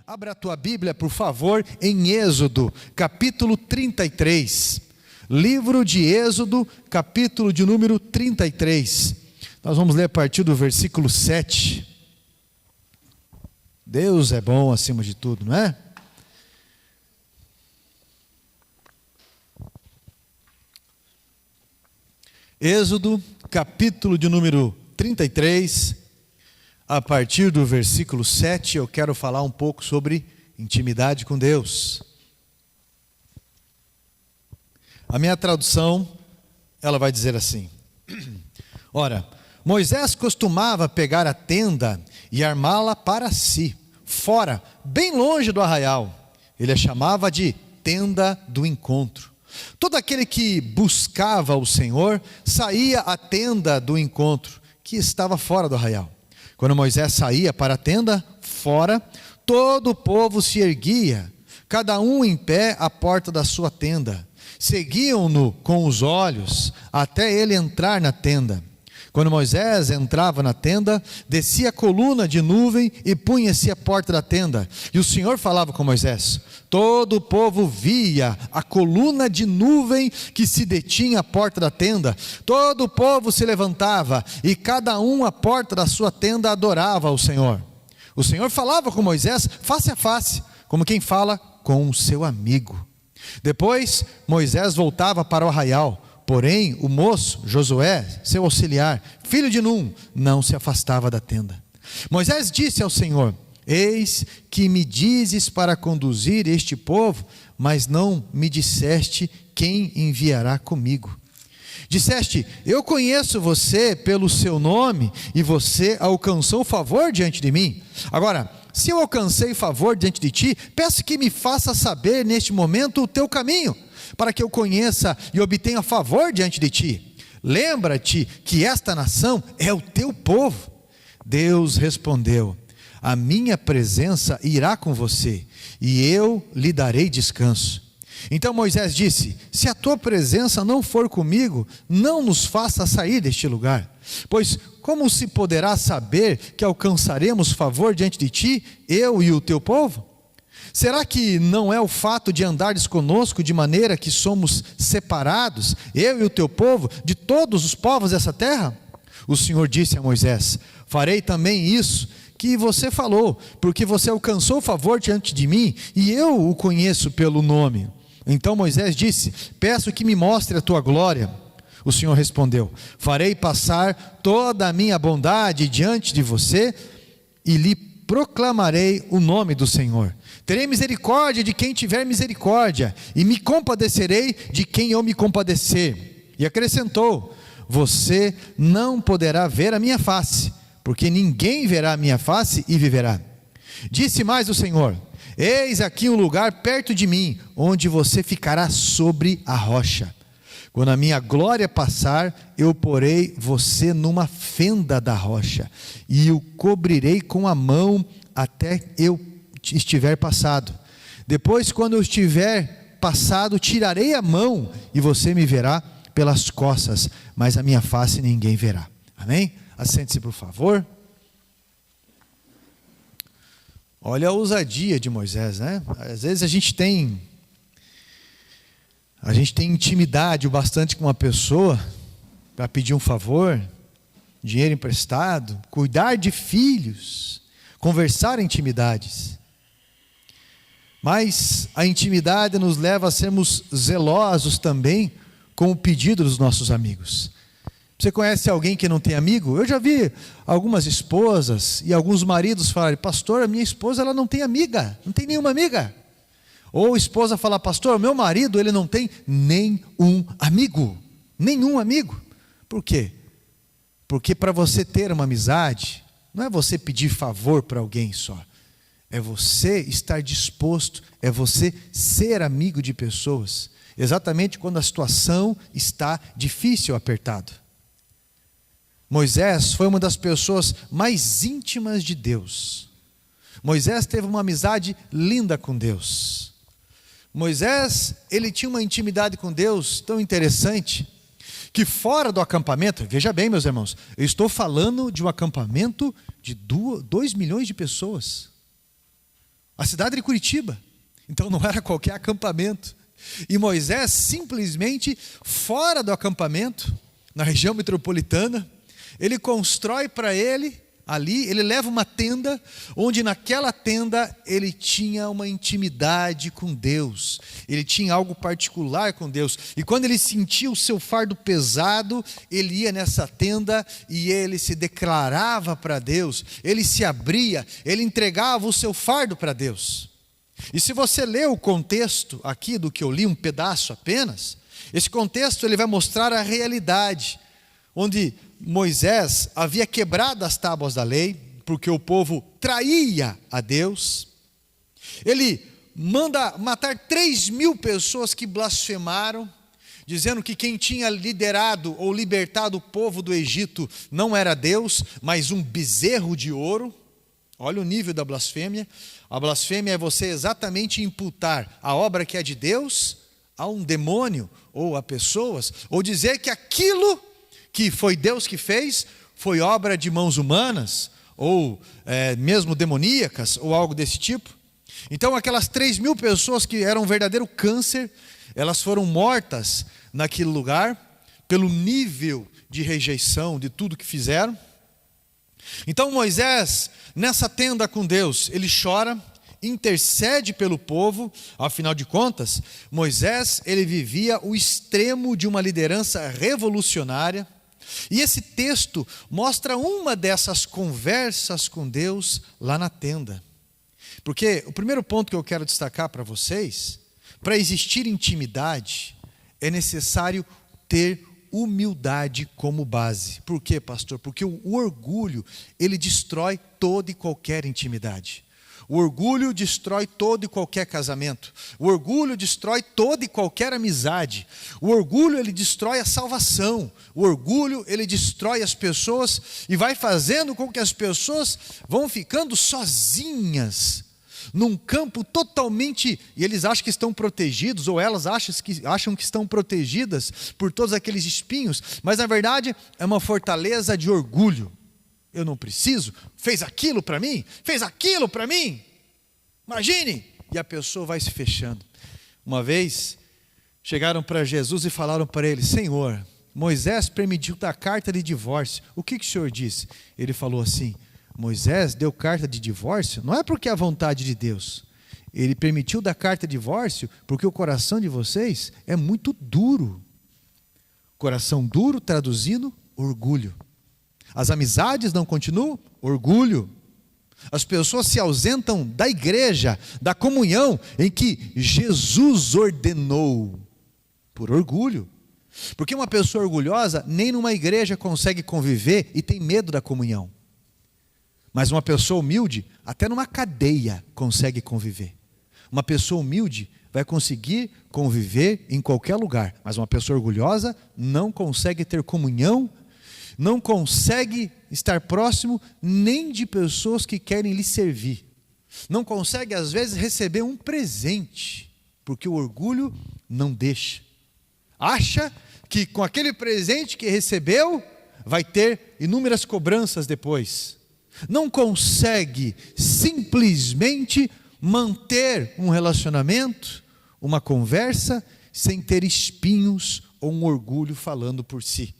Abra a tua Bíblia, por favor, em Êxodo, capítulo 33. Livro de Êxodo, capítulo de número 33. Nós vamos ler a partir do versículo 7. Deus é bom acima de tudo, não é? Êxodo, capítulo de número 33. A partir do versículo 7, eu quero falar um pouco sobre intimidade com Deus. A minha tradução, ela vai dizer assim: Ora, Moisés costumava pegar a tenda e armá-la para si, fora, bem longe do arraial. Ele a chamava de tenda do encontro. Todo aquele que buscava o Senhor saía à tenda do encontro, que estava fora do arraial. Quando Moisés saía para a tenda, fora, todo o povo se erguia, cada um em pé à porta da sua tenda. Seguiam-no com os olhos, até ele entrar na tenda. Quando Moisés entrava na tenda, descia a coluna de nuvem e punha-se à porta da tenda. E o Senhor falava com Moisés. Todo o povo via a coluna de nuvem que se detinha à porta da tenda. Todo o povo se levantava e cada um à porta da sua tenda adorava ao Senhor. O Senhor falava com Moisés face a face, como quem fala com o seu amigo. Depois Moisés voltava para o arraial. Porém, o moço, Josué, seu auxiliar, filho de Num, não se afastava da tenda. Moisés disse ao Senhor: Eis que me dizes para conduzir este povo, mas não me disseste quem enviará comigo. Disseste: Eu conheço você pelo seu nome, e você alcançou favor diante de mim. Agora, se eu alcancei favor diante de ti, peço que me faça saber neste momento o teu caminho, para que eu conheça e obtenha favor diante de ti. Lembra-te que esta nação é o teu povo. Deus respondeu: A minha presença irá com você, e eu lhe darei descanso. Então Moisés disse: Se a tua presença não for comigo, não nos faça sair deste lugar. Pois como se poderá saber que alcançaremos favor diante de ti, eu e o teu povo? Será que não é o fato de andares conosco de maneira que somos separados, eu e o teu povo, de todos os povos dessa terra? O Senhor disse a Moisés: Farei também isso que você falou, porque você alcançou favor diante de mim, e eu o conheço pelo nome. Então Moisés disse: Peço que me mostre a tua glória. O Senhor respondeu: Farei passar toda a minha bondade diante de você, e lhe proclamarei o nome do Senhor. Terei misericórdia de quem tiver misericórdia, e me compadecerei de quem eu me compadecer. E acrescentou: Você não poderá ver a minha face, porque ninguém verá a minha face e viverá. Disse mais o Senhor: Eis aqui um lugar perto de mim, onde você ficará sobre a rocha. Quando a minha glória passar, eu porei você numa fenda da rocha, e o cobrirei com a mão até eu estiver passado. Depois, quando eu estiver passado, tirarei a mão, e você me verá pelas costas, mas a minha face ninguém verá. Amém? Assente-se, por favor. Olha a ousadia de Moisés, né? Às vezes a gente tem intimidade o bastante com uma pessoa para pedir um favor, dinheiro emprestado, cuidar de filhos, conversar em intimidades. Mas a intimidade nos leva a sermos zelosos também com o pedido dos nossos amigos. Você conhece alguém que não tem amigo? Eu já vi algumas esposas e alguns maridos falarem: pastor, a minha esposa ela não tem amiga, não tem nenhuma amiga. Ou a esposa fala: pastor, o meu marido ele não tem nenhum amigo. Por quê? Porque para você ter uma amizade, não é você pedir favor para alguém só. É você estar disposto, é você ser amigo de pessoas, exatamente quando a situação está difícil, apertado. Moisés foi uma das pessoas mais íntimas de Deus. Moisés teve uma amizade linda com Deus. Moisés, ele tinha uma intimidade com Deus tão interessante, que fora do acampamento, veja bem, meus irmãos, eu estou falando de um acampamento de 2 milhões de pessoas. A cidade de Curitiba. Então não era qualquer acampamento. E Moisés, simplesmente, fora do acampamento, na região metropolitana, ele constrói para ele, ali, ele leva uma tenda, onde naquela tenda ele tinha uma intimidade com Deus, ele tinha algo particular com Deus, e quando ele sentia o seu fardo pesado, ele ia nessa tenda e ele se declarava para Deus, ele se abria, ele entregava o seu fardo para Deus. E se você ler o contexto aqui do que eu li, um pedaço apenas, esse contexto ele vai mostrar a realidade, onde Moisés havia quebrado as tábuas da lei, porque o povo traía a Deus. Ele manda matar 3.000 pessoas que blasfemaram, dizendo que quem tinha liderado ou libertado o povo do Egito não era Deus, mas um bezerro de ouro. Olha o nível da blasfêmia. A blasfêmia é você exatamente imputar a obra que é de Deus a um demônio ou a pessoas, ou dizer que aquilo que foi Deus que fez, foi obra de mãos humanas, ou mesmo demoníacas, ou algo desse tipo. Então aquelas 3.000 pessoas que eram um verdadeiro câncer, elas foram mortas naquele lugar, pelo nível de rejeição de tudo que fizeram. Então Moisés, nessa tenda com Deus, ele chora, intercede pelo povo. Afinal de contas, Moisés, ele vivia o extremo de uma liderança revolucionária. E esse texto mostra uma dessas conversas com Deus lá na tenda. Porque o primeiro ponto que eu quero destacar para vocês, para existir intimidade, é necessário ter humildade como base. Por quê, pastor? Porque o orgulho, ele destrói toda e qualquer intimidade. O orgulho destrói todo e qualquer casamento. O orgulho destrói toda e qualquer amizade. O orgulho, ele destrói a salvação. O orgulho, ele destrói as pessoas e vai fazendo com que as pessoas vão ficando sozinhas, num campo totalmente, e eles acham que estão protegidos, ou elas acham que estão protegidas por todos aqueles espinhos, mas na verdade é uma fortaleza de orgulho. Eu não preciso, fez aquilo para mim, imagine, e a pessoa vai se fechando. Uma vez, chegaram para Jesus e falaram para ele: Senhor, Moisés permitiu dar carta de divórcio, o que o senhor disse? Ele falou assim: Moisés deu carta de divórcio, não é porque é a vontade de Deus, ele permitiu dar carta de divórcio porque o coração de vocês é muito duro. Coração duro, traduzindo, orgulho. As amizades não continuam? Orgulho. As pessoas se ausentam da igreja, da comunhão em que Jesus ordenou, por orgulho. Porque uma pessoa orgulhosa nem numa igreja consegue conviver e tem medo da comunhão. Mas uma pessoa humilde, até numa cadeia, consegue conviver. Uma pessoa humilde vai conseguir conviver em qualquer lugar, mas uma pessoa orgulhosa não consegue ter comunhão, não consegue estar próximo nem de pessoas que querem lhe servir. Não consegue, às vezes, receber um presente, porque o orgulho não deixa. Acha que com aquele presente que recebeu, vai ter inúmeras cobranças depois. Não consegue simplesmente manter um relacionamento, uma conversa, sem ter espinhos ou um orgulho falando por si.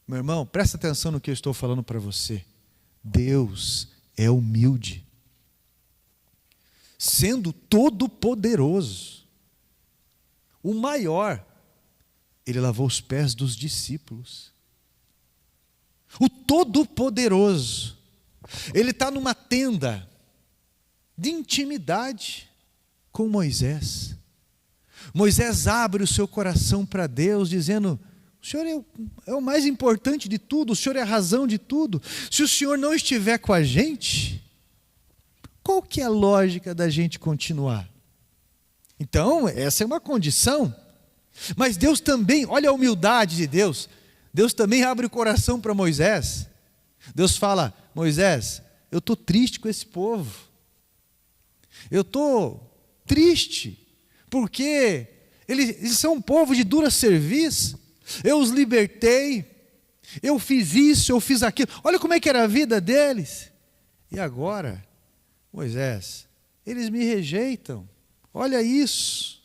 Meu irmão, presta atenção no que eu estou falando para você. Deus é humilde. Sendo todo-poderoso, o maior, ele lavou os pés dos discípulos. O todo-poderoso, ele está numa tenda de intimidade com Moisés. Moisés abre o seu coração para Deus, dizendo: o Senhor é o mais importante de tudo, o Senhor é a razão de tudo. Se o Senhor não estiver com a gente, qual que é a lógica da gente continuar? Então, essa é uma condição. Mas Deus também, olha a humildade de Deus, Deus também abre o coração para Moisés. Deus fala: Moisés, eu estou triste com esse povo. Eu estou triste porque eles são um povo de dura cerviz. Eu os libertei, eu fiz isso, eu fiz aquilo. Olha como é que era a vida deles. E agora, Moisés, eles me rejeitam. Olha isso.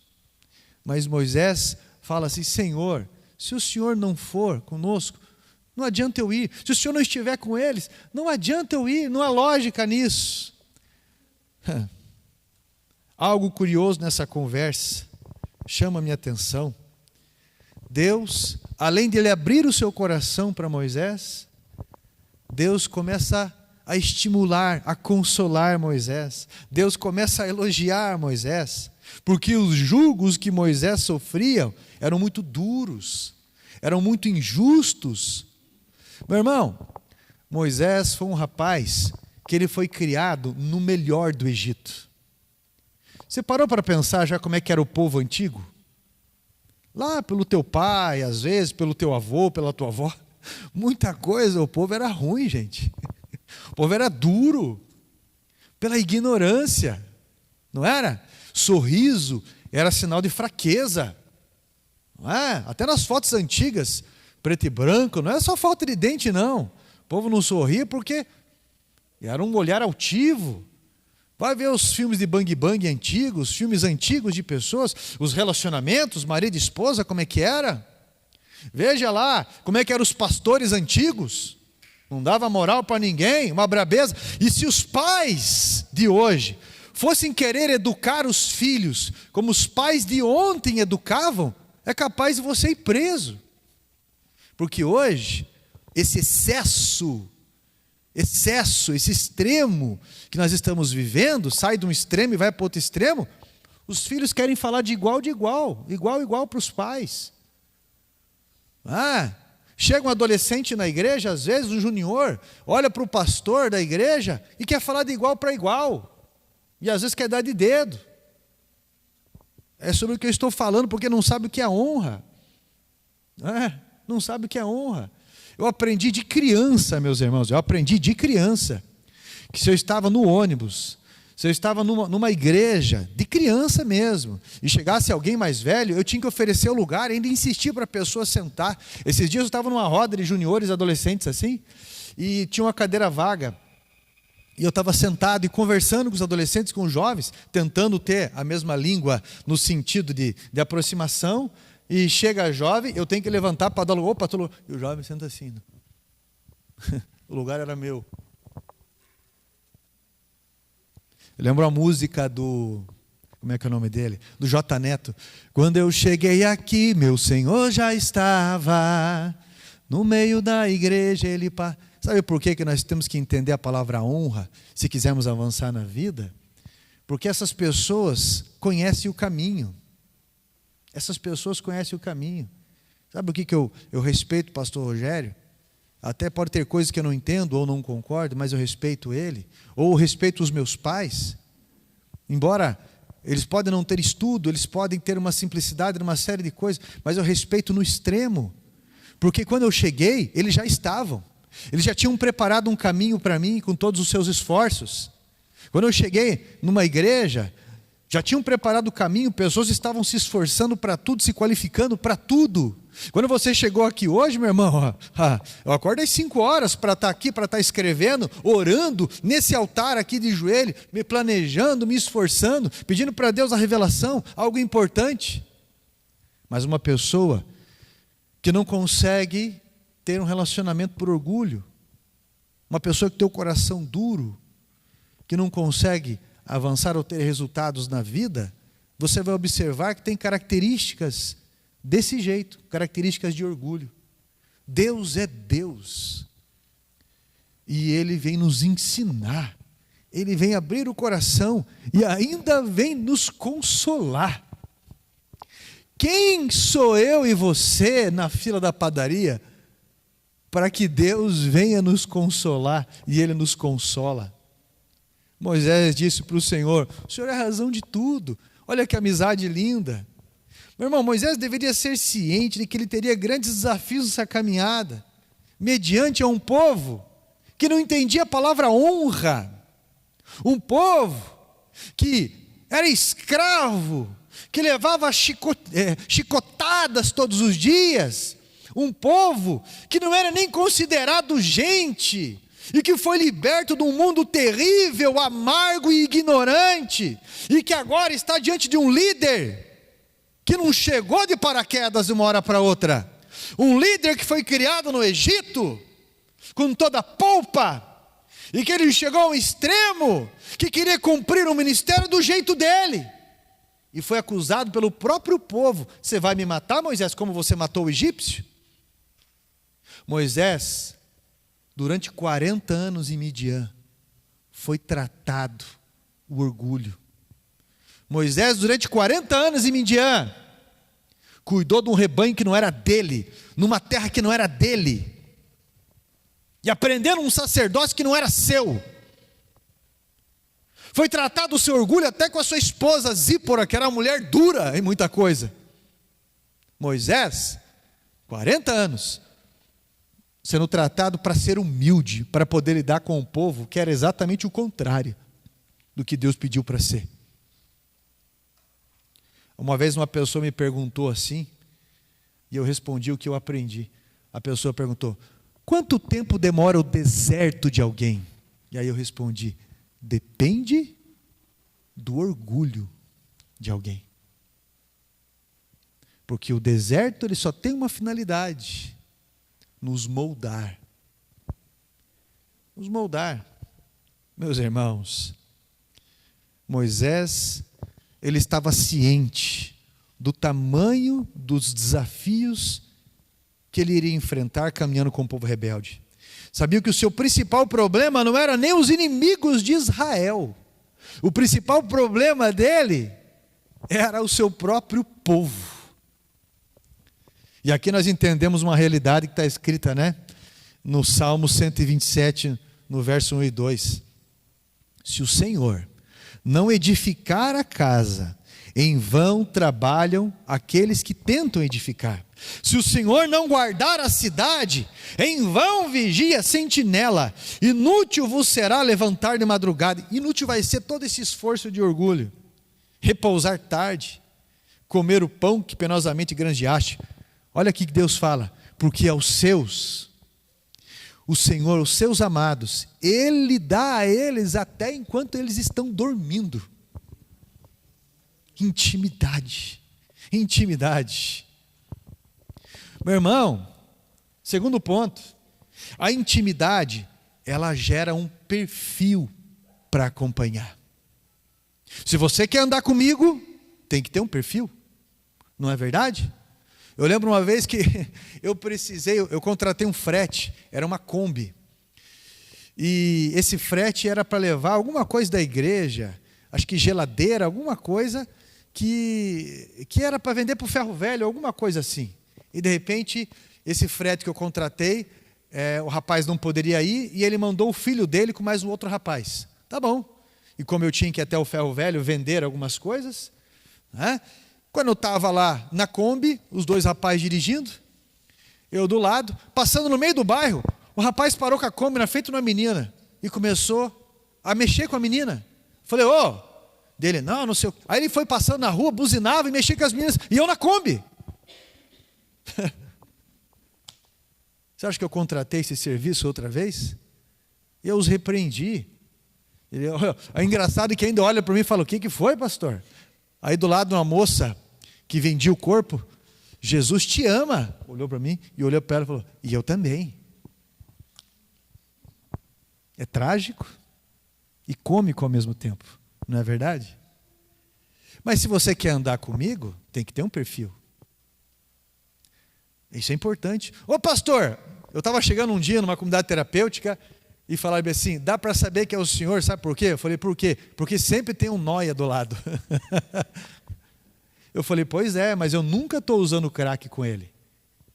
Mas Moisés fala assim: Senhor, se o Senhor não for conosco, não adianta eu ir. Se o Senhor não estiver com eles, não adianta eu ir. Não há lógica nisso. Algo curioso nessa conversa chama a minha atenção. Deus, além de ele abrir o seu coração para Moisés, Deus começa a estimular, a consolar Moisés. Deus começa a elogiar Moisés, porque os julgos que Moisés sofria eram muito duros, eram muito injustos. Meu irmão, Moisés foi um rapaz que ele foi criado no melhor do Egito. Você parou para pensar já como é que era o povo antigo? Lá pelo teu pai, às vezes pelo teu avô, pela tua avó, muita coisa, o povo era ruim, gente. O povo era duro, pela ignorância, não era? Sorriso era sinal de fraqueza, não é? Até nas fotos antigas, preto e branco, não é só falta de dente, não. O povo não sorria porque era um olhar altivo. Vai ver os filmes de bang bang antigos, filmes antigos de pessoas, os relacionamentos, marido e esposa, como é que era? Veja lá, como é que eram os pastores antigos. Não dava moral para ninguém, uma brabeza. E se os pais de hoje fossem querer educar os filhos como os pais de ontem educavam, é capaz de você ir preso. Porque hoje, esse excesso, esse extremo que nós estamos vivendo, sai de um extremo e vai para outro extremo, os filhos querem falar de igual para os pais. Chega um adolescente na igreja, às vezes um junior, olha para o pastor da igreja e quer falar de igual para igual, e às vezes quer dar de dedo. É sobre o que eu estou falando, porque não sabe o que é honra. Não sabe o que é honra. Eu aprendi de criança, meus irmãos, que se eu estava no ônibus, se eu estava numa igreja, de criança mesmo, e chegasse alguém mais velho, eu tinha que oferecer o lugar, ainda insistir para a pessoa sentar. Esses dias eu estava numa roda de juniores, adolescentes assim, e tinha uma cadeira vaga, e eu estava sentado e conversando com os adolescentes, com os jovens, tentando ter a mesma língua no sentido de aproximação. E chega a jovem, eu tenho que levantar para dar lugar. Opa, e o jovem senta assim. O lugar era meu. Eu lembro a música do... Como é que é o nome dele? Do J. Neto. Quando eu cheguei aqui, meu Senhor já estava no meio da igreja. Sabe por que nós temos que entender a palavra honra, se quisermos avançar na vida? Porque essas pessoas conhecem o caminho. Essas pessoas conhecem o caminho. Sabe o que eu respeito o pastor Rogério? Até pode ter coisas que eu não entendo ou não concordo, mas eu respeito ele. Ou respeito os meus pais. Embora eles podem não ter estudo, eles podem ter uma simplicidade numa série de coisas, mas eu respeito no extremo. Porque quando eu cheguei, eles já estavam. Eles já tinham preparado um caminho para mim com todos os seus esforços. Quando eu cheguei numa igreja, já tinham preparado o caminho, pessoas estavam se esforçando para tudo, se qualificando para tudo. Quando você chegou aqui hoje, meu irmão, eu acordo às 5 horas para estar aqui, para estar escrevendo, orando, nesse altar aqui de joelho, me planejando, me esforçando, pedindo para Deus a revelação, algo importante. Mas uma pessoa que não consegue ter um relacionamento por orgulho, uma pessoa que tem o coração duro, que não consegue avançar ou ter resultados na vida, você vai observar que tem características desse jeito, características de orgulho. Deus é Deus. E Ele vem nos ensinar, Ele vem abrir o coração e ainda vem nos consolar. Quem sou eu e você na fila da padaria para que Deus venha nos consolar e Ele nos consola? Moisés disse para o Senhor: o Senhor é a razão de tudo. Olha que amizade linda. Meu irmão, Moisés deveria ser ciente de que ele teria grandes desafios nessa caminhada, mediante a um povo que não entendia a palavra honra. Um povo que era escravo, que levava chicotadas todos os dias, um povo que não era nem considerado gente, e que foi liberto de um mundo terrível, amargo e ignorante, e que agora está diante de um líder que não chegou de paraquedas de uma hora para outra, um líder que foi criado no Egito, com toda a polpa, e que ele chegou ao extremo, que queria cumprir o ministério do jeito dele, e foi acusado pelo próprio povo. Você vai me matar, Moisés, como você matou o egípcio? Moisés, durante 40 anos em Midian, foi tratado o orgulho. Moisés, durante 40 anos em Midian, cuidou de um rebanho que não era dele, numa terra que não era dele, e aprendendo um sacerdócio que não era seu. Foi tratado o seu orgulho até com a sua esposa Zípora, que era uma mulher dura em muita coisa. Moisés, 40 anos, sendo tratado para ser humilde, para poder lidar com o povo, que era exatamente o contrário do que Deus pediu para ser. Uma vez uma pessoa me perguntou assim, e eu respondi o que eu aprendi. A pessoa perguntou: quanto tempo demora o deserto de alguém? E aí eu respondi: depende do orgulho de alguém. Porque o deserto ele só tem uma finalidade: nos moldar. Nos moldar. Meus irmãos, Moisés, ele estava ciente do tamanho dos desafios que ele iria enfrentar caminhando com o povo rebelde. Sabia que o seu principal problema não era nem os inimigos de Israel. O principal problema dele era o seu próprio povo. E aqui nós entendemos uma realidade que está escrita, no Salmo 127, no verso 1 e 2. Se o Senhor não edificar a casa, em vão trabalham aqueles que tentam edificar. Se o Senhor não guardar a cidade, em vão vigia a sentinela. Inútil vos será levantar de madrugada. Inútil vai ser todo esse esforço de orgulho. Repousar tarde, comer o pão que penosamente granjeaste. Olha aqui que Deus fala: porque aos seus, o Senhor, os seus amados, Ele dá a eles até enquanto eles estão dormindo. Intimidade, intimidade. Meu irmão, segundo ponto, a intimidade, ela gera um perfil para acompanhar. Se você quer andar comigo, tem que ter um perfil, não é verdade? Eu lembro uma vez que eu contratei um frete, era uma Kombi, e esse frete era para levar alguma coisa da igreja, acho que geladeira, alguma coisa, que era para vender para o ferro velho, alguma coisa assim. E de repente, esse frete que eu contratei, o rapaz não poderia ir, e ele mandou o filho dele com mais um outro rapaz. Tá bom. E como eu tinha que ir até o ferro velho vender algumas coisas, quando eu estava lá na Kombi, os dois rapazes dirigindo, eu do lado, passando no meio do bairro, o rapaz parou com a Kombi na frente de uma menina e começou a mexer com a menina. Falei: dele, não sei o quê. Aí ele foi passando na rua, buzinava e mexia com as meninas, e eu na Kombi. Você acha que eu contratei esse serviço outra vez? Eu os repreendi. É engraçado que ainda olha para mim e fala: o que foi, pastor? Aí do lado uma moça que vendia o corpo: Jesus te ama. Olhou para mim e olhou para ela e falou: e eu também. É trágico e cômico ao mesmo tempo, não é verdade? Mas se você quer andar comigo, tem que ter um perfil. Isso é importante. Ô pastor, eu estava chegando um dia numa comunidade terapêutica e falaram assim: dá para saber que é o senhor, sabe por quê? Eu falei: por quê? Porque sempre tem um nóia do lado. Eu falei: pois é, mas eu nunca estou usando crack com ele.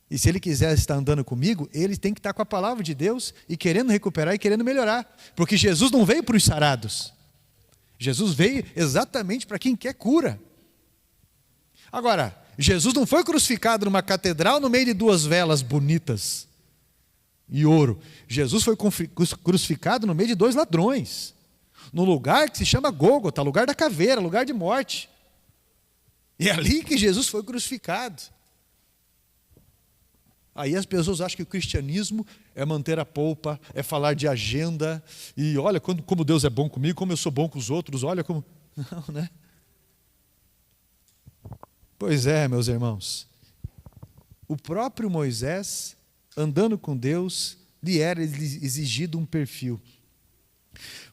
E se ele quiser estar andando comigo, ele tem que estar com a palavra de Deus e querendo recuperar e querendo melhorar. Porque Jesus não veio para os sarados. Jesus veio exatamente para quem quer cura. Agora, Jesus não foi crucificado numa catedral no meio de duas velas bonitas e ouro. Jesus foi crucificado no meio de dois ladrões, num lugar que se chama Gólgota, lugar da caveira, lugar de morte. E é ali que Jesus foi crucificado. Aí as pessoas acham que o cristianismo é manter a polpa, é falar de agenda, e olha como Deus é bom comigo, como eu sou bom com os outros, olha como... Não, né? Pois é, meus irmãos. O próprio Moisés, andando com Deus, lhe era exigido um perfil.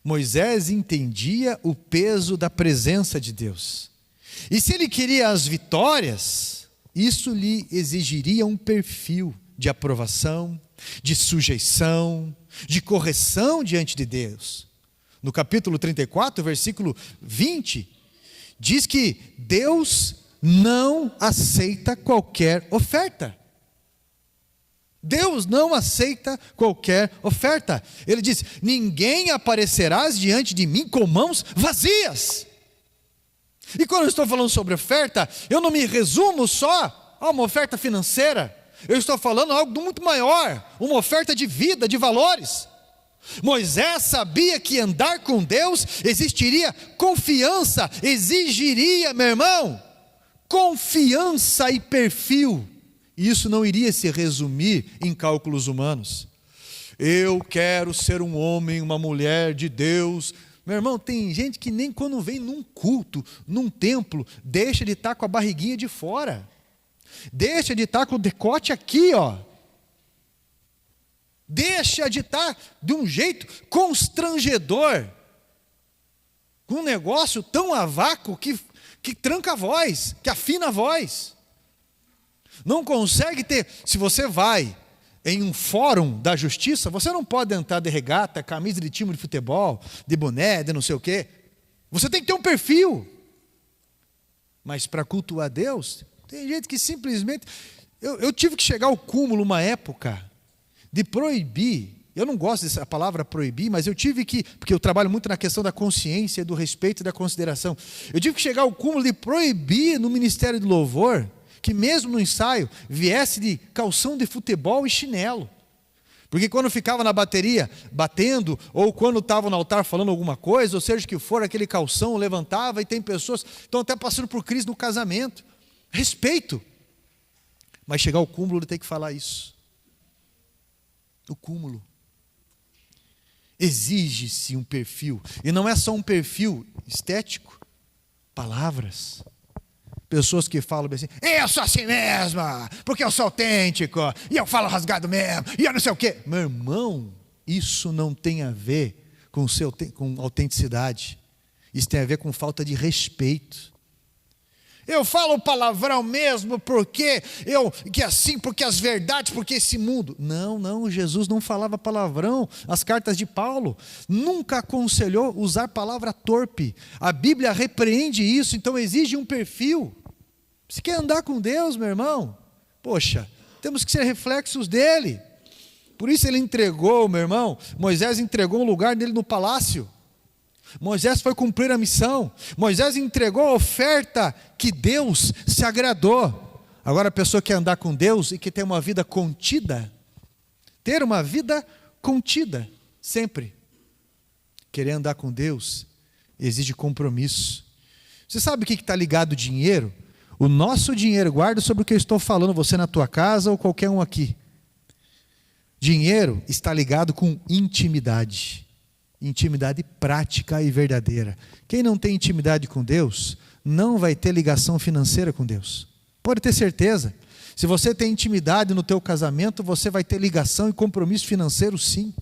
Moisés entendia o peso da presença de Deus. E se ele queria as vitórias, isso lhe exigiria um perfil de aprovação, de sujeição, de correção diante de Deus. No capítulo 34, versículo 20, diz que Deus não aceita qualquer oferta. Deus não aceita qualquer oferta. Ele diz: ninguém aparecerás diante de mim com mãos vazias. E quando eu estou falando sobre oferta, eu não me resumo só a uma oferta financeira. Eu estou falando algo muito maior, uma oferta de vida, de valores. Moisés sabia que andar com Deus existiria confiança, exigiria, meu irmão, confiança e perfil. E isso não iria se resumir em cálculos humanos. Eu quero ser um homem, uma mulher de Deus. Meu irmão, tem gente que nem quando vem num culto, num templo, deixa de estar com a barriguinha de fora. Deixa de estar com o decote aqui, ó. Deixa de estar de um jeito constrangedor. Com um negócio tão a vácuo que tranca a voz, que afina a voz. Não consegue ter, se você vai em um fórum da justiça, você não pode entrar de regata, camisa de time de futebol, de boné, de não sei o quê. Você tem que ter um perfil. Mas para cultuar a Deus, tem gente que simplesmente... Eu tive que chegar ao cúmulo uma época de proibir. Eu não gosto dessa palavra proibir, mas eu tive que, porque eu trabalho muito na questão da consciência, do respeito e da consideração. Eu tive que chegar ao cúmulo de proibir no Ministério do Louvor que mesmo no ensaio viesse de calção de futebol e chinelo. Porque quando ficava na bateria batendo, ou quando estava no altar falando alguma coisa, ou seja que for, aquele calção levantava, e tem pessoas que estão até passando por crise no casamento. Respeito. Mas chegar ao cúmulo de ter que falar isso. O cúmulo. Exige-se um perfil. E não é só um perfil estético. Palavras. Pessoas que falam assim: eu sou assim mesmo, porque eu sou autêntico, e eu falo rasgado mesmo, e eu não sei o quê. Meu irmão, isso não tem a ver com autenticidade. Isso tem a ver com falta de respeito. Eu falo palavrão mesmo porque porque as verdades, porque esse mundo. Não, Jesus não falava palavrão. As cartas de Paulo nunca aconselhou usar palavra torpe. A Bíblia repreende isso, então exige um perfil. Se quer andar com Deus, meu irmão, poxa, temos que ser reflexos dele. Por isso ele entregou, meu irmão, Moisés entregou o lugar dele no palácio. Moisés foi cumprir a missão. Moisés entregou a oferta que Deus se agradou. Agora a pessoa quer andar com Deus e que tem uma vida contida. Ter uma vida contida, sempre. Querer andar com Deus exige compromisso. Você sabe o que está ligado ao dinheiro? O nosso dinheiro, guarda sobre o que eu estou falando, você na tua casa ou qualquer um aqui. Dinheiro está ligado com intimidade. Intimidade prática e verdadeira. Quem não tem intimidade com Deus, não vai ter ligação financeira com Deus. Pode ter certeza. Se você tem intimidade no teu casamento, você vai ter ligação e compromisso financeiro, sim.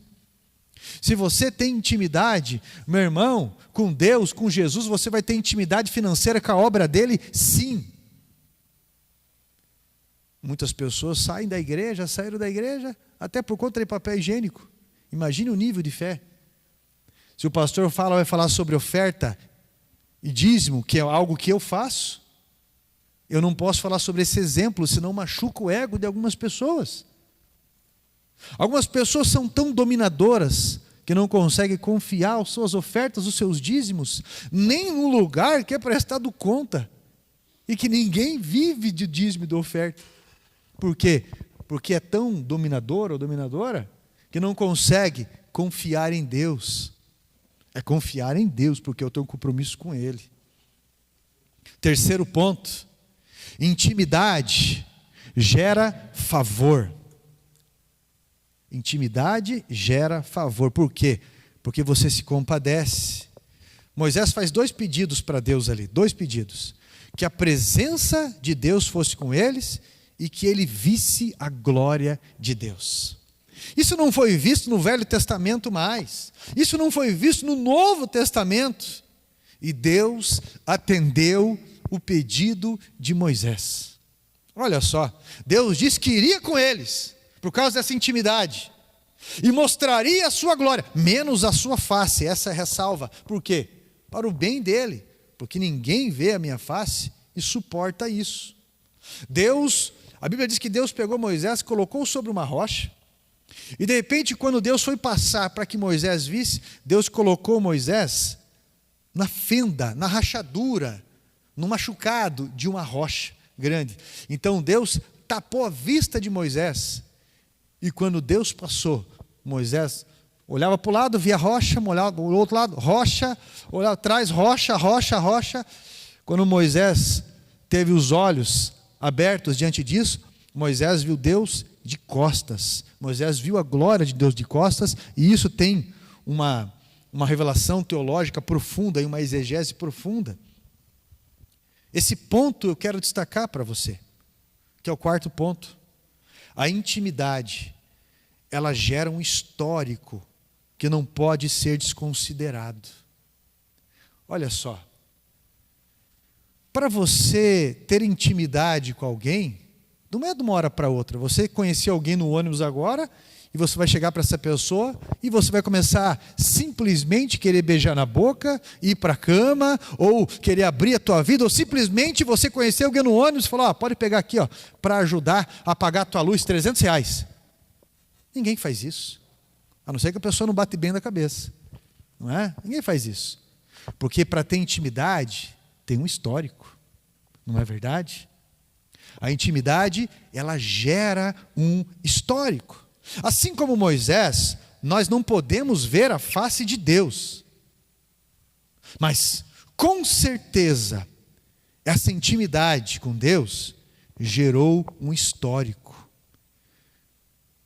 Se você tem intimidade, meu irmão, com Deus, com Jesus, você vai ter intimidade financeira com a obra dele, sim. Muitas pessoas saíram da igreja até por conta de papel higiênico. Imagine o nível de fé. Se o pastor vai falar sobre oferta e dízimo, que é algo que eu faço, eu não posso falar sobre esse exemplo, senão machuca o ego de algumas pessoas. Algumas pessoas são tão dominadoras que não conseguem confiar as suas ofertas, os seus dízimos, nem no lugar que é prestado conta, e que ninguém vive de dízimo e de oferta. Por quê? Porque é tão dominador ou dominadora que não consegue confiar em Deus. É confiar em Deus, porque eu tenho um compromisso com Ele. Terceiro ponto, Intimidade gera favor. Intimidade gera favor. Por quê? Porque você se compadece. Moisés faz 2 pedidos para Deus ali, 2 pedidos. Que a presença de Deus fosse com eles e que ele visse a glória de Deus. Isso não foi visto no Velho Testamento mais. Isso não foi visto no Novo Testamento. E Deus atendeu o pedido de Moisés. Olha só, Deus disse que iria com eles, por causa dessa intimidade, e mostraria a sua glória, menos a sua face. Essa é a ressalva. Por quê? Para o bem dele, porque ninguém vê a minha face e suporta isso. A Bíblia diz que Deus pegou Moisés, colocou sobre uma rocha, e de repente, quando Deus foi passar para que Moisés visse, Deus colocou Moisés na fenda, na rachadura, no machucado de uma rocha grande. Então Deus tapou a vista de Moisés, e quando Deus passou, Moisés olhava para o lado, via rocha, olhava para o outro lado, rocha, olhava atrás, rocha, rocha, rocha. Quando Moisés teve os olhos abertos diante disso, Moisés viu Deus de costas. Moisés viu a glória de Deus de costas, e isso tem uma revelação teológica profunda e uma exegese profunda. Esse ponto eu quero destacar para você, que é o 4º ponto. A intimidade, ela gera um histórico que não pode ser desconsiderado. Olha só, para você ter intimidade com alguém, não é de uma hora para outra. Você conhecer alguém no ônibus agora, e você vai chegar para essa pessoa, e você vai começar simplesmente querer beijar na boca, ir para a cama, ou querer abrir a tua vida, ou simplesmente você conhecer alguém no ônibus e falar, pode pegar aqui, para ajudar a pagar a tua luz, R$300. Ninguém faz isso, a não ser que a pessoa não bate bem na cabeça, não é? Ninguém faz isso, porque para ter intimidade, tem um histórico, não é verdade? A intimidade, ela gera um histórico. Assim como Moisés, nós não podemos ver a face de Deus, mas com certeza essa intimidade com Deus gerou um histórico,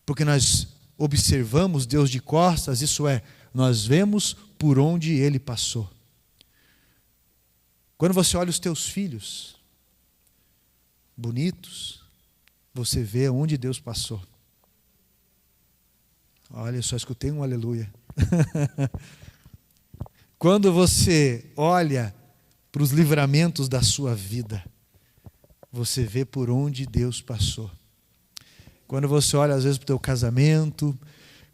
porque nós observamos Deus de costas, isso é, nós vemos por onde Ele passou. Quando você olha os teus filhos bonitos, você vê onde Deus passou. Olha, eu só escutei um aleluia. Quando você olha para os livramentos da sua vida, você vê por onde Deus passou. Quando você olha às vezes para o teu casamento,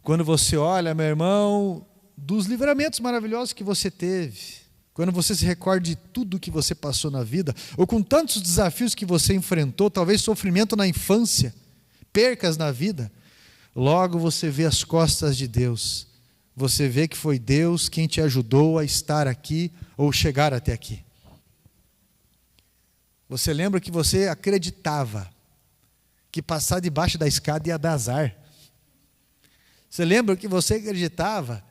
quando você olha, meu irmão, dos livramentos maravilhosos que você teve, quando você se recorda de tudo que você passou na vida, ou com tantos desafios que você enfrentou, talvez sofrimento na infância, percas na vida, logo você vê as costas de Deus. Você vê que foi Deus quem te ajudou a estar aqui ou chegar até aqui. Você lembra que você acreditava que passar debaixo da escada ia dar azar. Você lembra que você acreditava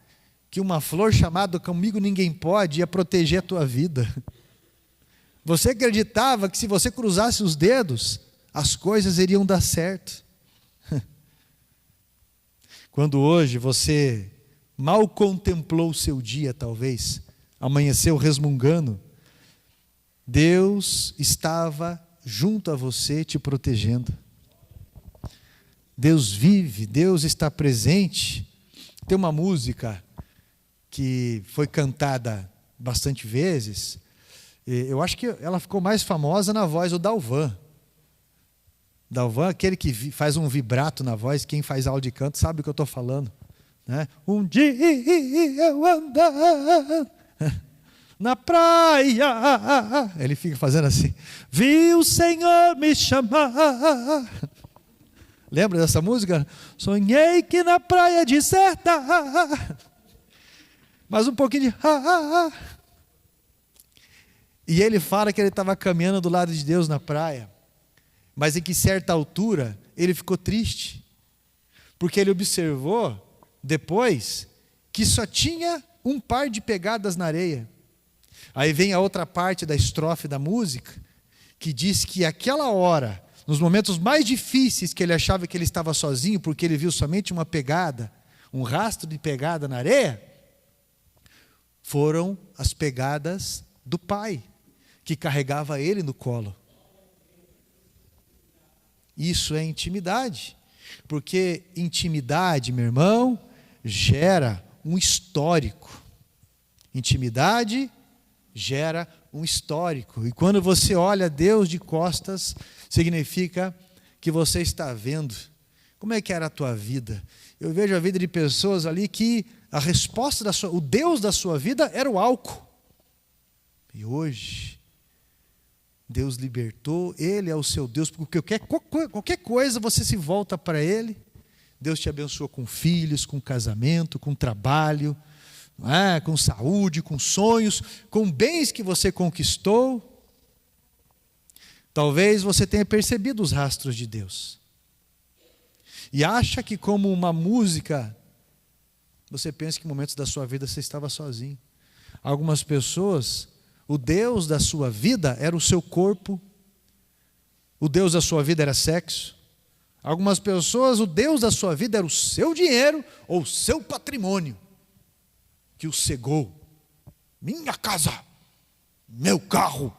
que uma flor chamada Comigo Ninguém Pode ia proteger a tua vida. Você acreditava que se você cruzasse os dedos, as coisas iriam dar certo. Quando hoje você mal contemplou o seu dia, talvez, amanheceu resmungando, Deus estava junto a você te protegendo. Deus vive, Deus está presente. Tem uma música que foi cantada bastante vezes, eu acho que ela ficou mais famosa na voz do Dalvan. Dalvan, aquele que faz um vibrato na voz, quem faz aula de canto sabe o que eu estou falando, né? Um dia eu andando na praia, ele fica fazendo assim, vi o Senhor me chamar. Lembra dessa música? Sonhei que na praia deserta, mas um pouquinho de e ele fala que ele estava caminhando do lado de Deus na praia, mas em que certa altura ele ficou triste, porque ele observou depois que só tinha um par de pegadas na areia. Aí vem a outra parte da estrofe da música, que diz que aquela hora, nos momentos mais difíceis que ele achava que ele estava sozinho, porque ele viu somente uma pegada, um rastro de pegada na areia, foram as pegadas do pai, que carregava ele no colo. Isso é intimidade, porque intimidade, meu irmão, gera um histórico. Intimidade gera um histórico. E quando você olha Deus de costas, significa que você está vendo como é que era a tua vida. Eu vejo a vida de pessoas ali que a resposta o Deus da sua vida era o álcool. E hoje, Deus libertou, Ele é o seu Deus, porque qualquer coisa você se volta para Ele. Deus te abençoa com filhos, com casamento, com trabalho, não é? Com saúde, com sonhos, com bens que você conquistou. Talvez você tenha percebido os rastros de Deus. E acha que como uma música, você pensa que em momentos da sua vida você estava sozinho. Algumas pessoas, o Deus da sua vida era o seu corpo, o Deus da sua vida era sexo. Algumas pessoas, o Deus da sua vida era o seu dinheiro ou o seu patrimônio, que o cegou. Minha casa, meu carro.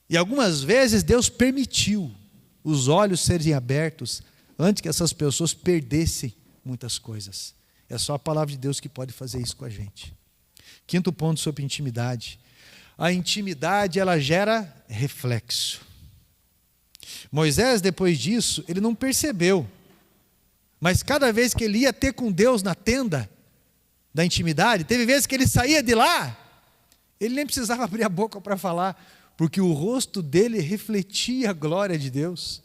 E algumas vezes Deus permitiu os olhos serem abertos antes que essas pessoas perdessem muitas coisas. É só a palavra de Deus que pode fazer isso com a gente. Quinto ponto sobre intimidade. A intimidade, ela gera reflexo. Moisés, depois disso, ele não percebeu. Mas cada vez que ele ia ter com Deus na tenda da intimidade, teve vezes que ele saía de lá, ele nem precisava abrir a boca para falar, porque o rosto dele refletia a glória de Deus.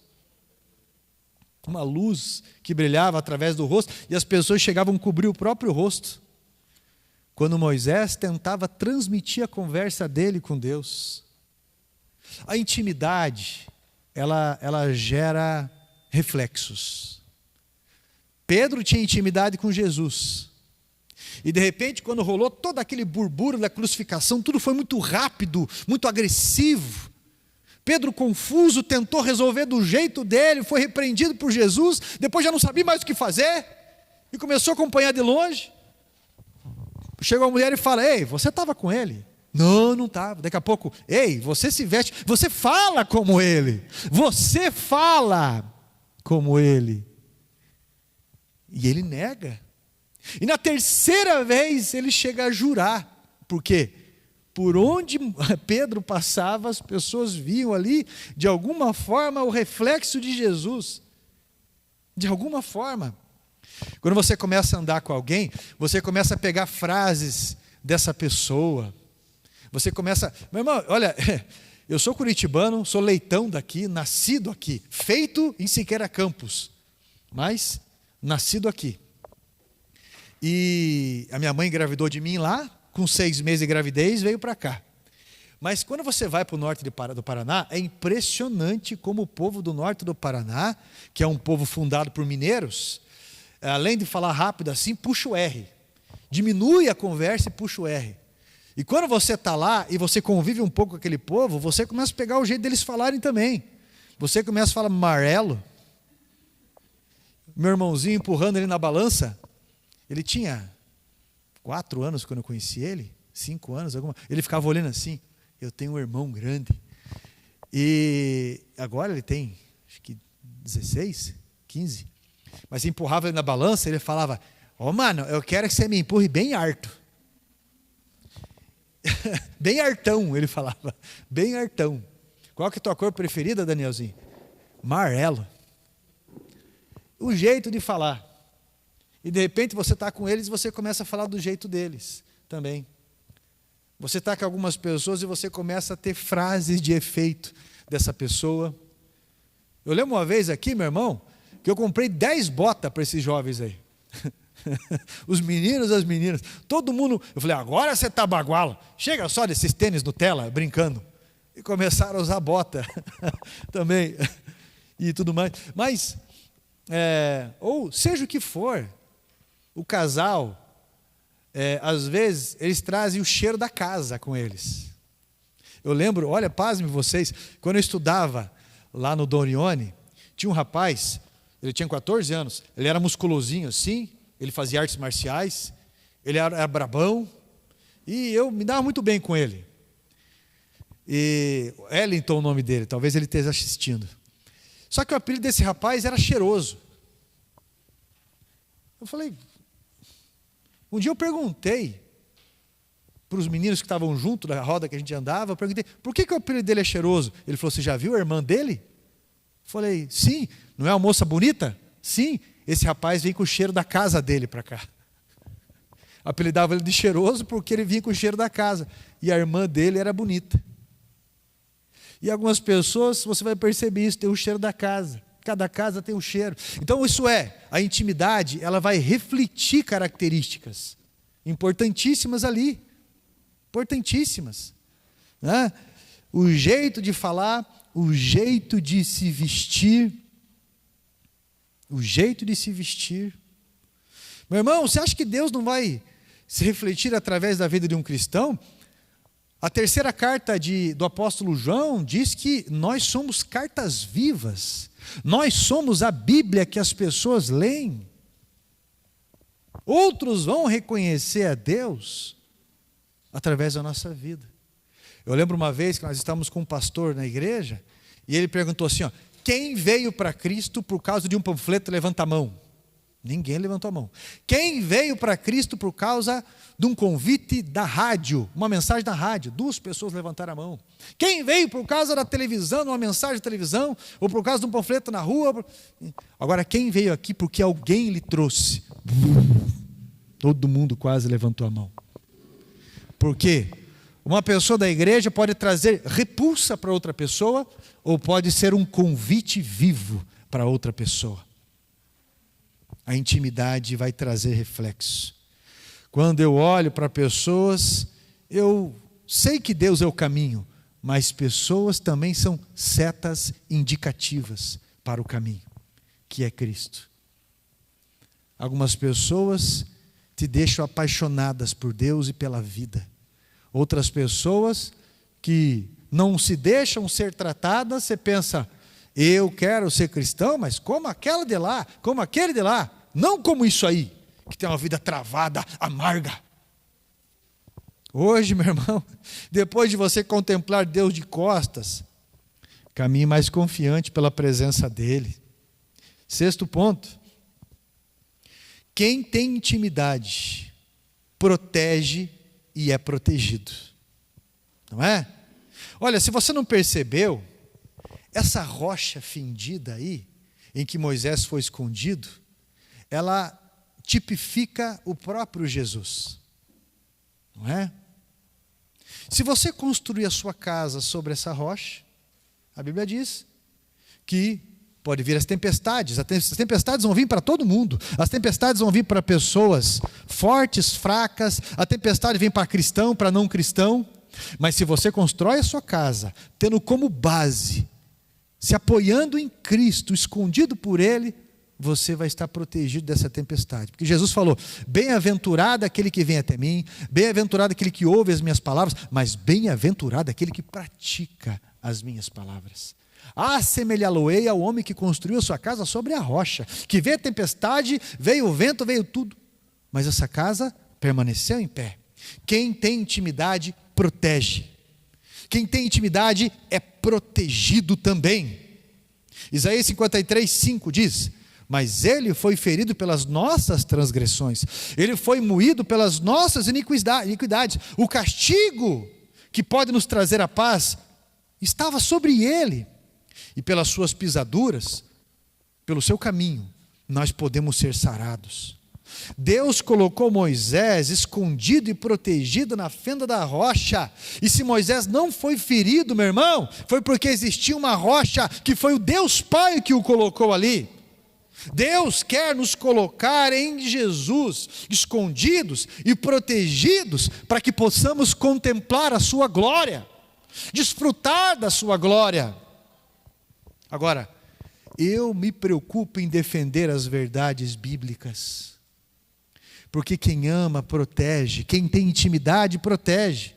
Uma luz que brilhava através do rosto, e as pessoas chegavam a cobrir o próprio rosto. Quando Moisés tentava transmitir a conversa dele com Deus. A intimidade, ela gera reflexos. Pedro tinha intimidade com Jesus. E de repente, quando rolou todo aquele burburinho da crucificação, tudo foi muito rápido, muito agressivo. Pedro, confuso, tentou resolver do jeito dele, foi repreendido por Jesus, depois já não sabia mais o que fazer, e começou a acompanhar de longe. Chegou a mulher e fala: ei, você estava com ele? Não, não estava. Daqui a pouco: ei, você se veste, você fala como ele. Você fala como ele. E ele nega. E na terceira vez ele chega a jurar. Por quê? Por onde Pedro passava, as pessoas viam ali, de alguma forma, o reflexo de Jesus. De alguma forma. Quando você começa a andar com alguém, você começa a pegar frases dessa pessoa. Você começa... Meu irmão, olha, eu sou curitibano, sou leitão daqui, nascido aqui, feito em Siqueira Campos, mas nascido aqui. E a minha mãe engravidou de mim lá, com 6 meses de gravidez, veio para cá. Mas quando você vai para o norte do Paraná, é impressionante como o povo do norte do Paraná, que é um povo fundado por mineiros, além de falar rápido assim, puxa o R. Diminui a conversa e puxa o R. E quando você está lá e você convive um pouco com aquele povo, você começa a pegar o jeito deles falarem também. Você começa a falar amarelo. Meu irmãozinho empurrando ele na balança, ele tinha 4 anos quando eu conheci ele, 5 anos, ele ficava olhando assim: eu tenho um irmão grande. E agora ele tem, acho que 16, 15. Mas empurrava ele na balança, ele falava: mano, eu quero que você me empurre bem harto. Bem hartão, ele falava. Bem hartão. Qual que é a tua cor preferida, Danielzinho? Amarelo. O jeito de falar. E de repente você está com eles e você começa a falar do jeito deles também. Você está com algumas pessoas e você começa a ter frases de efeito dessa pessoa. Eu lembro uma vez aqui, meu irmão, que eu comprei 10 botas para esses jovens aí. Os meninos, as meninas, todo mundo. Eu falei: agora você está baguala, chega só desses tênis Nutella, brincando. E começaram a usar bota também e tudo mais. Mas, ou seja o que for, o casal às vezes, eles trazem o cheiro da casa com eles. Eu lembro, olha, pasme vocês, quando eu estudava lá no Dom Orione, tinha um rapaz, ele tinha 14 anos, ele era musculosinho assim, ele fazia artes marciais, ele era brabão, e eu me dava muito bem com ele. E Wellington, o nome dele, talvez ele esteja assistindo. Só que o apelido desse rapaz era cheiroso. Eu falei, um dia eu perguntei para os meninos que estavam junto da roda que a gente andava, eu perguntei, por que o apelido dele é cheiroso? Ele falou, você já viu a irmã dele? Eu falei, sim, não é uma moça bonita? Sim, esse rapaz vem com o cheiro da casa dele para cá. Apelidava ele de cheiroso porque ele vinha com o cheiro da casa. E a irmã dele era bonita. E algumas pessoas, você vai perceber isso, tem o cheiro da casa. Cada casa tem um cheiro. Então isso a intimidade, ela vai refletir características importantíssimas ali. Importantíssimas. Né? O jeito de falar, o jeito de se vestir. O jeito de se vestir. Meu irmão, você acha que Deus não vai se refletir através da vida de um cristão? A terceira carta do apóstolo João diz que nós somos cartas vivas. Nós somos a Bíblia que as pessoas leem. Outros vão reconhecer a Deus através da nossa vida. Eu lembro uma vez que nós estávamos com um pastor na igreja e ele perguntou assim, quem veio para Cristo por causa de um panfleto, levanta a mão. Ninguém levantou a mão. Quem veio para Cristo por causa de um convite da rádio, uma mensagem da rádio? 2 pessoas levantaram a mão. Quem veio por causa da televisão, uma mensagem de televisão, ou por causa de um panfleto na rua? Agora, quem veio aqui porque alguém lhe trouxe? Todo mundo quase levantou a mão. Por quê? Uma pessoa da igreja pode trazer repulsa para outra pessoa, ou pode ser um convite vivo para outra pessoa. A intimidade vai trazer reflexo. Quando eu olho para pessoas, eu sei que Deus é o caminho, mas pessoas também são setas indicativas para o caminho, que é Cristo. Algumas pessoas te deixam apaixonadas por Deus e pela vida. Outras pessoas que não se deixam ser tratadas, você pensa, eu quero ser cristão, mas como aquela de lá, como aquele de lá, não como isso aí, que tem uma vida travada, amarga. Hoje, meu irmão, depois de você contemplar Deus de costas, caminhe mais confiante pela presença dEle. 6º ponto, quem tem intimidade, protege e é protegido. Não é? Olha, se você não percebeu, essa rocha fendida aí, em que Moisés foi escondido, ela tipifica o próprio Jesus. Não é? Se você construir a sua casa sobre essa rocha, a Bíblia diz que pode vir as tempestades vão vir para todo mundo, as tempestades vão vir para pessoas fortes, fracas, a tempestade vem para cristão, para não cristão, mas se você constrói a sua casa, tendo como base, se apoiando em Cristo, escondido por Ele, você vai estar protegido dessa tempestade. Porque Jesus falou, bem-aventurado aquele que vem até mim, bem-aventurado aquele que ouve as minhas palavras, mas bem-aventurado aquele que pratica as minhas palavras. Assemelhá-lo-ei ao homem que construiu a sua casa sobre a rocha, que veio a tempestade, veio o vento, veio tudo, mas essa casa permaneceu em pé. Quem tem intimidade, protege. Quem tem intimidade é protegido também. Isaías 53:5 diz, mas ele foi ferido pelas nossas transgressões, ele foi moído pelas nossas iniquidades. O castigo que pode nos trazer a paz estava sobre ele, e pelas suas pisaduras, pelo seu caminho, nós podemos ser sarados. Deus colocou Moisés escondido e protegido na fenda da rocha, e se Moisés não foi ferido, meu irmão, foi porque existia uma rocha, que foi o Deus Pai que o colocou ali. Deus quer nos colocar em Jesus, escondidos e protegidos, para que possamos contemplar a sua glória, desfrutar da sua glória. Agora, eu me preocupo em defender as verdades bíblicas, Porque quem ama, protege. Quem tem intimidade, protege.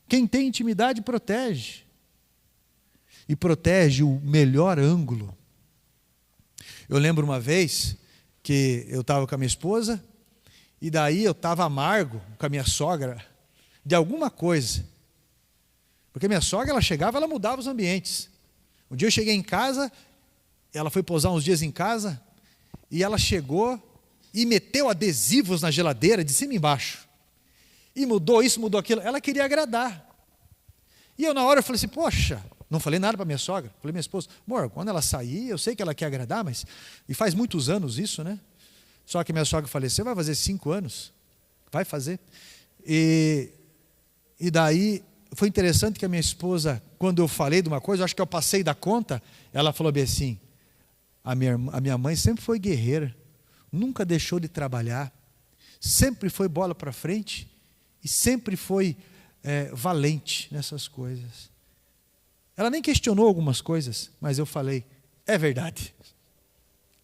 Quem tem intimidade, protege. E protege o melhor ângulo. Eu lembro uma vez que eu estava com a minha esposa, e daí eu estava amargo com a minha sogra, de alguma coisa. Porque minha sogra, ela chegava, ela mudava os ambientes. Um dia eu cheguei em casa, ela foi pousar uns dias em casa, e ela chegou e meteu adesivos na geladeira, de cima e embaixo. E mudou isso, mudou aquilo. Ela queria agradar. E eu na hora eu falei assim, poxa, não falei nada para minha sogra. Falei, minha esposa, amor, quando ela sair, eu sei que ela quer agradar, mas... E faz muitos anos isso, né? Só que minha sogra faleceu, vai fazer 5 anos. Vai fazer. E daí, foi interessante que a minha esposa, quando eu falei de uma coisa, eu acho que eu passei da conta, ela falou bem assim, a minha mãe sempre foi guerreira, nunca deixou de trabalhar, sempre foi bola para frente, e sempre foi valente nessas coisas. Ela nem questionou algumas coisas, mas eu falei, é verdade.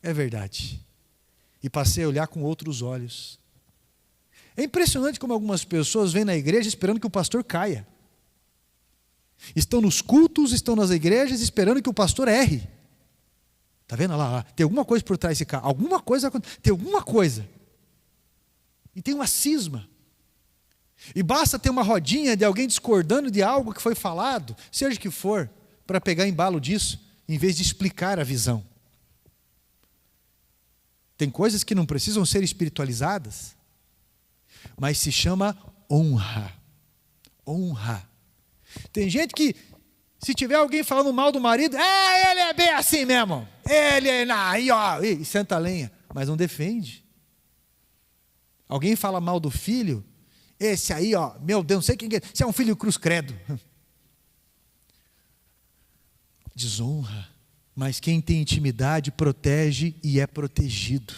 É verdade. E passei a olhar com outros olhos. É impressionante como algumas pessoas vêm na igreja esperando que o pastor caia. Estão nos cultos, estão nas igrejas esperando que o pastor erre. Está vendo lá? Tem alguma coisa por trás desse cara. Alguma coisa, tem alguma coisa. E tem uma cisma. E basta ter uma rodinha de alguém discordando de algo que foi falado, seja o que for, para pegar embalo disso, em vez de explicar a visão. Tem coisas que não precisam ser espiritualizadas, mas se chama honra. Honra. Tem gente que, se tiver alguém falando mal do marido, ele é bem assim mesmo. Ele é, aí ó, e senta a lenha, mas não defende. Alguém fala mal do filho, esse aí, ó, meu Deus, não sei quem é, você é um filho cruz credo. Desonra. Mas quem tem intimidade protege e é protegido.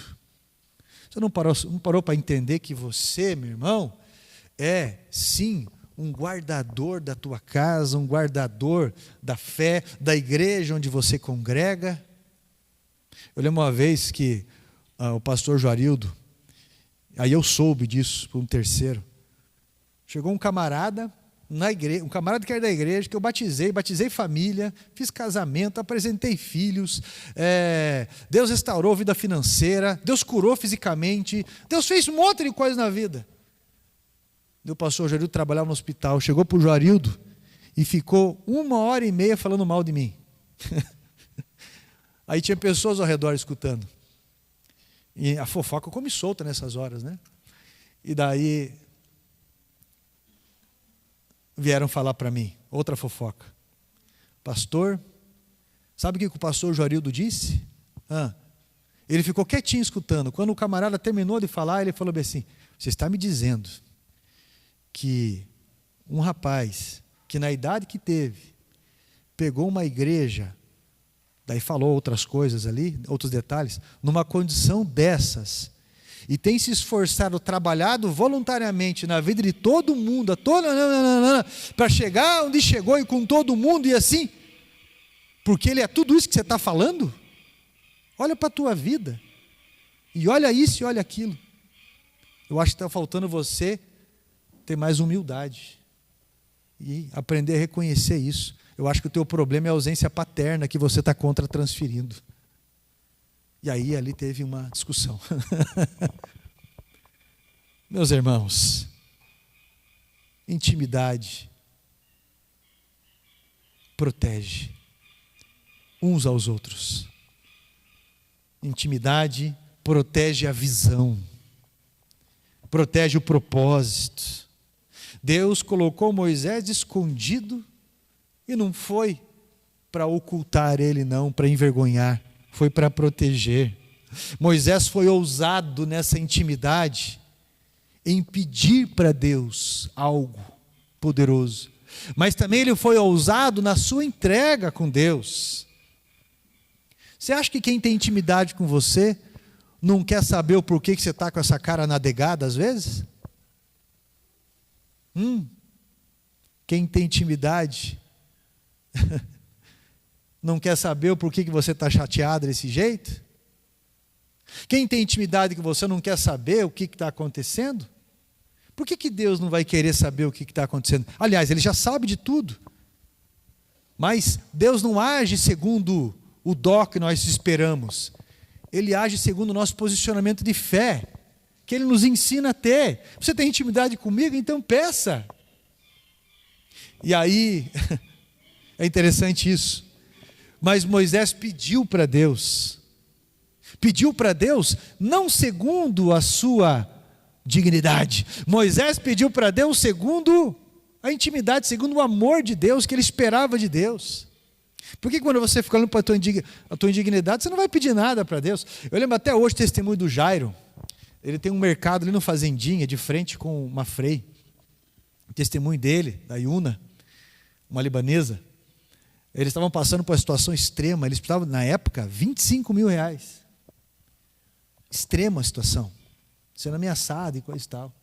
Você não parou para entender que você, meu irmão, é sim um guardador da tua casa, um guardador da fé, da igreja onde você congrega? Eu lembro uma vez que o pastor Joarildo, aí eu soube disso por um terceiro, chegou um camarada na igreja, um camarada que era da igreja, que eu batizei família, fiz casamento, apresentei filhos, Deus restaurou a vida financeira, Deus curou fisicamente, Deus fez um monte de coisa na vida. O pastor Joarildo trabalhava no hospital, chegou para o Joarildo e ficou 1h30 falando mal de mim. Aí tinha pessoas ao redor escutando. E a fofoca come solta nessas horas, né? E daí vieram falar para mim, outra fofoca. Pastor, sabe o que o pastor Joarildo disse? Ele ficou quietinho escutando. Quando o camarada terminou de falar, ele falou bem assim, você está me dizendo que um rapaz, que na idade que teve, pegou uma igreja, daí falou outras coisas ali, outros detalhes, numa condição dessas, e tem se esforçado, trabalhado voluntariamente na vida de todo mundo, para chegar onde chegou e com todo mundo, e assim, porque ele é tudo isso que você está falando? Olha para a tua vida, e olha isso e olha aquilo. Eu acho que está faltando você ter mais humildade e aprender a reconhecer isso. Eu acho que o teu problema é a ausência paterna que você está transferindo. E aí ali teve uma discussão. Meus irmãos, intimidade protege uns aos outros. Intimidade protege a visão, protege o propósito. Deus colocou Moisés escondido e não foi para ocultar ele, não, para envergonhar, foi para proteger. Moisés foi ousado nessa intimidade em pedir para Deus algo poderoso, mas também ele foi ousado na sua entrega com Deus. Você acha que quem tem intimidade com você não quer saber o porquê que você está com essa cara nadegada às vezes? Quem tem intimidade não quer saber o porquê que você está chateado desse jeito? Quem tem intimidade com você não quer saber o que está acontecendo? Por que Deus não vai querer saber o que está acontecendo? Aliás, Ele já sabe de tudo. Mas Deus não age segundo o dó que nós esperamos. Ele age segundo o nosso posicionamento de fé, que Ele nos ensina a ter. Você tem intimidade comigo? Então peça. E aí, é interessante isso. Mas Moisés pediu para Deus. Pediu para Deus não segundo a sua dignidade. Moisés pediu para Deus segundo a intimidade, segundo o amor de Deus, que ele esperava de Deus. Porque quando você fica olhando para a tua indignidade, você não vai pedir nada para Deus. Eu lembro até hoje o testemunho do Jairo. Ele tem um mercado ali no Fazendinha, de frente com uma Frei. O testemunho dele, da Yuna, uma libanesa. Eles estavam passando por uma situação extrema. Eles precisavam, na época, 25 mil reais. Extrema a situação. Sendo ameaçado e coisa e tal.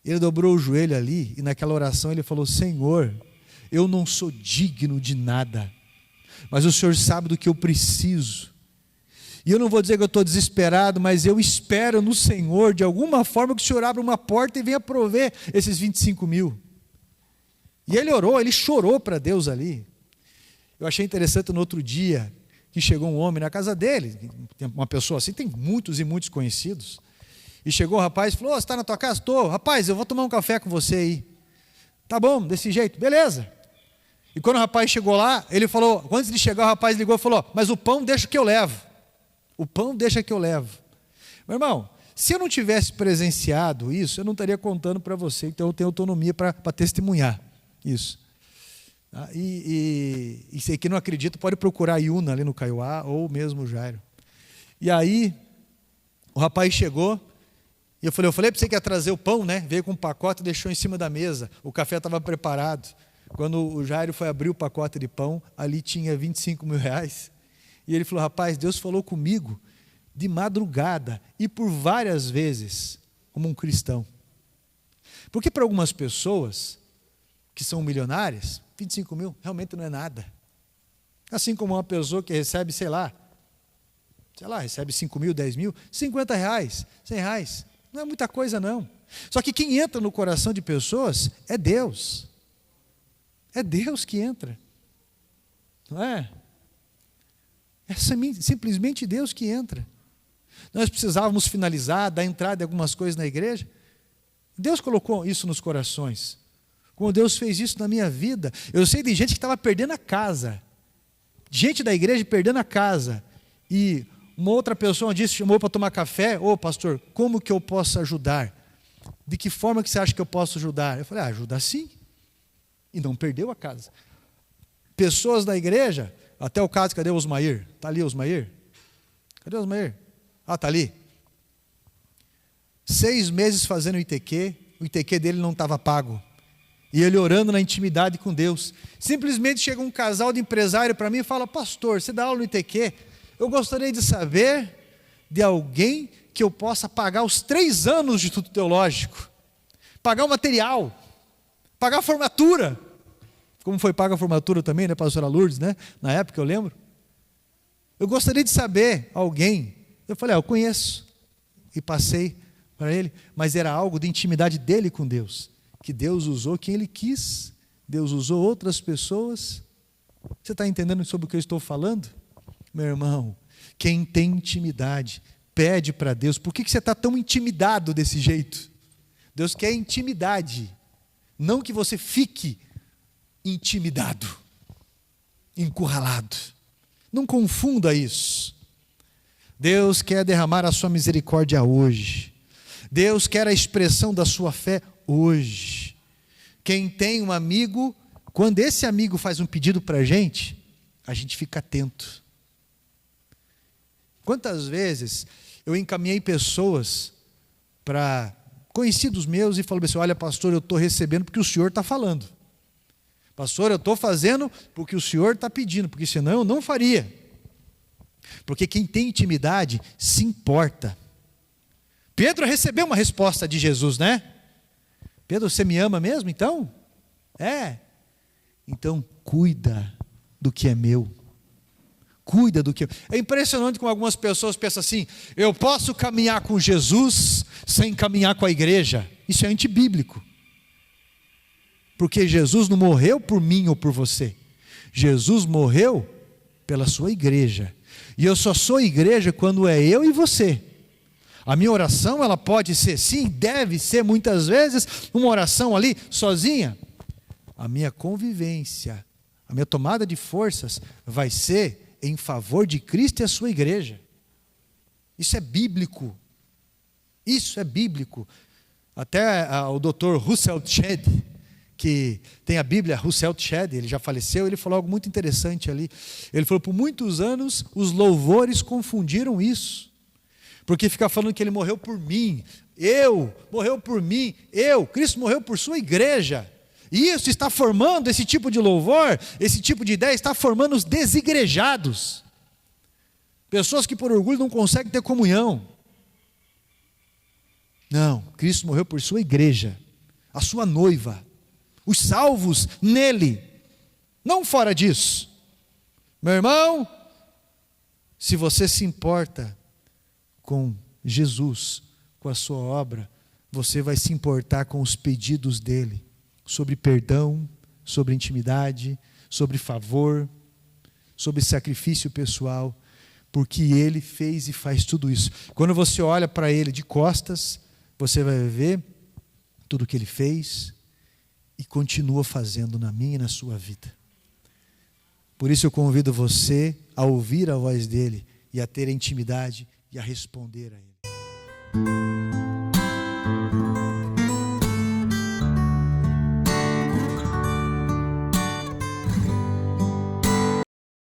Ele dobrou o joelho ali e naquela oração ele falou: Senhor, eu não sou digno de nada, mas o Senhor sabe do que eu preciso. E eu não vou dizer que eu estou desesperado, mas eu espero no Senhor, de alguma forma, que o Senhor abra uma porta e venha prover esses 25 mil. E ele orou, ele chorou para Deus ali. Eu achei interessante no outro dia, que chegou um homem na casa dele, uma pessoa assim, tem muitos e muitos conhecidos, e chegou o rapaz e falou: você está na tua casa? Estou. Rapaz, eu vou tomar um café com você aí. Tá bom, desse jeito, beleza. E quando o rapaz chegou lá, ele falou, antes de chegar o rapaz ligou e falou: mas o pão deixa que eu levo. O pão deixa que eu levo. Meu irmão, se eu não tivesse presenciado isso, eu não estaria contando para você, então eu tenho autonomia para testemunhar isso. E se quem não acredita, pode procurar a Yuna ali no Caiuá, ou mesmo o Jairo. E aí, o rapaz chegou, e eu falei para você que ia trazer o pão, né? Veio com um pacote e deixou em cima da mesa. O café estava preparado. Quando o Jairo foi abrir o pacote de pão, ali tinha 25 mil reais. E ele falou: rapaz, Deus falou comigo de madrugada e por várias vezes, como um cristão. Porque para algumas pessoas que são milionárias, 25 mil realmente não é nada. Assim como uma pessoa que recebe, sei lá, recebe 5 mil, 10 mil, 50 reais, 100 reais. Não é muita coisa não. Só que quem entra no coração de pessoas é Deus. É Deus que entra. Não é? É simplesmente Deus que entra. Nós precisávamos finalizar, dar entrada em algumas coisas na igreja. Deus colocou isso nos corações. Como Deus fez isso na minha vida. Eu sei de gente que estava perdendo a casa. Gente da igreja perdendo a casa. E uma outra pessoa disse, chamou para tomar café: ô pastor, como que eu posso ajudar? De que forma que você acha que eu posso ajudar? Eu falei: ajuda sim. E não perdeu a casa. Pessoas da igreja, até o caso, cadê o Osmair? Está ali o Osmair? Cadê o Osmair? Ah, está ali. 6 meses fazendo o ITQ dele não estava pago. E ele orando na intimidade com Deus. Simplesmente chega um casal de empresário para mim e fala: pastor, você dá aula no ITQ? Eu gostaria de saber de alguém que eu possa pagar os 3 anos de estudo teológico, pagar o material, pagar a formatura. Como foi paga a formatura também, né, pastora Lourdes, né? Na época eu lembro. Eu gostaria de saber alguém. Eu falei: eu conheço. E passei para ele, mas era algo de intimidade dele com Deus. Que Deus usou quem Ele quis. Deus usou outras pessoas. Você está entendendo sobre o que eu estou falando? Meu irmão, quem tem intimidade, pede para Deus. Por que você está tão intimidado desse jeito? Deus quer intimidade. Não que você fique intimidado, encurralado. Não confunda isso. Deus quer derramar a sua misericórdia hoje. Deus quer a expressão da sua fé hoje. Quem tem um amigo, quando esse amigo faz um pedido para a gente fica atento. Quantas vezes eu encaminhei pessoas para conhecidos meus e falei assim: olha pastor, eu estou recebendo porque o senhor está falando. Pastor, eu estou fazendo porque o senhor está pedindo, porque senão eu não faria. Porque quem tem intimidade se importa. Pedro recebeu uma resposta de Jesus, né? Pedro, você me ama mesmo então? É. Então cuida do que é meu. cuida do que... É impressionante como algumas pessoas pensam assim: eu posso caminhar com Jesus sem caminhar com a igreja. Isso é antibíblico. Porque Jesus não morreu por mim ou por você. Jesus morreu pela sua igreja. E eu só sou igreja quando é eu e você. A minha oração, ela pode ser, sim, deve ser muitas vezes, uma oração ali, sozinha. A minha convivência, a minha tomada de forças vai ser em favor de Cristo e a sua igreja. Isso é bíblico. Isso é bíblico. Até o Dr. Russell Shedd, que tem a Bíblia, Russell Shedd, ele já faleceu, ele falou algo muito interessante ali. Ele falou: por muitos anos os louvores confundiram isso, porque fica falando que ele morreu por mim, morreu por mim, Cristo morreu por sua igreja. E isso está formando, esse tipo de louvor, esse tipo de ideia está formando os desigrejados, pessoas que por orgulho não conseguem ter comunhão. Não, Cristo morreu por sua igreja, a sua noiva, os salvos nele, não fora disso. Meu irmão, se você se importa com Jesus, com a sua obra, você vai se importar com os pedidos dele, sobre perdão, sobre intimidade, sobre favor, sobre sacrifício pessoal, porque ele fez e faz tudo isso. Quando você olha para ele de costas, você vai ver tudo que ele fez e continua fazendo na minha e na sua vida. Por isso eu convido você a ouvir a voz dele e a ter a intimidade e a responder a ele.